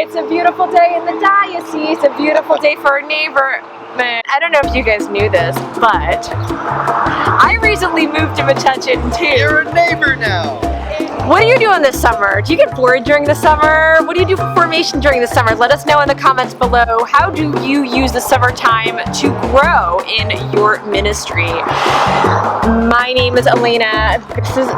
It's a beautiful day in the diocese, a beautiful day for our neighbor. Man, I don't know if you guys knew this, but I recently moved to Metuchen too. You're a neighbor now. What are you doing this summer? Do you get bored during the summer? What do you do for formation during the summer? Let us know in the comments below. How do you use the summertime to grow in your ministry? My name is Elena. This is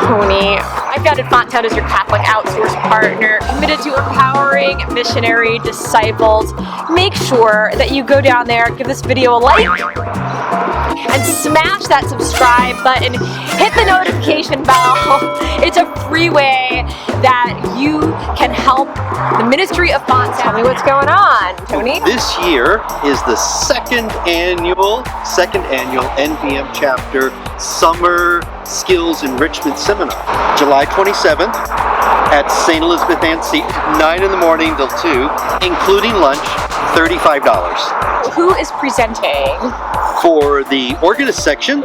Tony. I've got FontSound as your Catholic outsource partner, committed to empowering missionary disciples. Make sure that you go down there, give this video a like, and smash that subscribe button. Hit the notification bell. It's a free way that you can help the ministry of FontSound. Tell me what's going on, Tony. This year is the second annual NPM chapter Summer Skills Enrichment Seminar. July 27th at St. Elizabeth Ann Seton, 9 in the morning till 2, including lunch, $35. Who is presenting? For the organist section,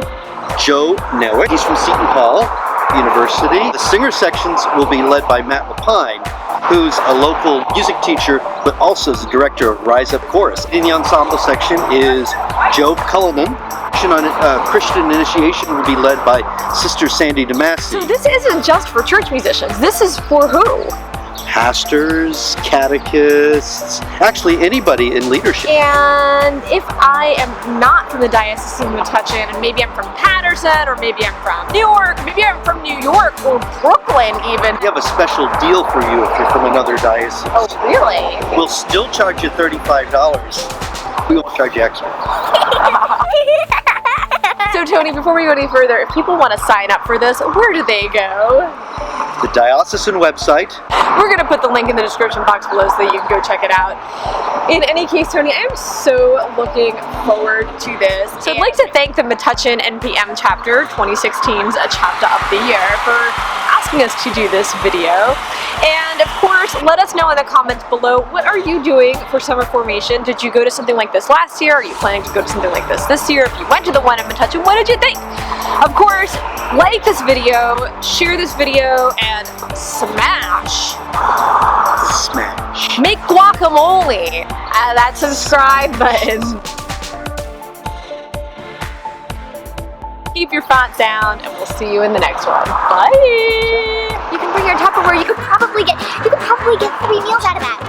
Joe Newick. He's from Seton Hall University. The singer sections will be led by McLeod, who's a local music teacher, but also is the director of Rise Up Chorus. In the ensemble section is Joe Cullinan. On Christian initiation will be led by Sister Sandy DeMasi. So this isn't just for church musicians. This is for who? Pastors, catechists, actually anybody in leadership. And if I am not from the Diocese of Metuchen, and maybe I'm from Patterson, or maybe I'm from Newark, maybe I'm from New York, or Brooklyn even. We have a special deal for you if you're from another diocese. Oh, really? We'll still charge you $35. We won't charge you extra. So Tony, before we go any further, if people want to sign up for this, where do they go? The diocesan website. We're going to put the link in the description box below so that you can go check it out. In any case, Tony, I'm so looking forward to this. So I'd like to thank the Metuchen NPM chapter 2016's Chapter of the Year for asking us to do this video. And of course, let us know in the comments below, what are you doing for summer formation? Did you go to something like this last year? Are you planning to go to something like this year? If you went to the one in Metuchen, what did you think? Of course, like this video, share this video, and smash. Make guacamole. That subscribe button. Keep your FontSound, and we'll see you in the next one. Bye. You can bring your Tupperware. You could probably get 3 meals out of that.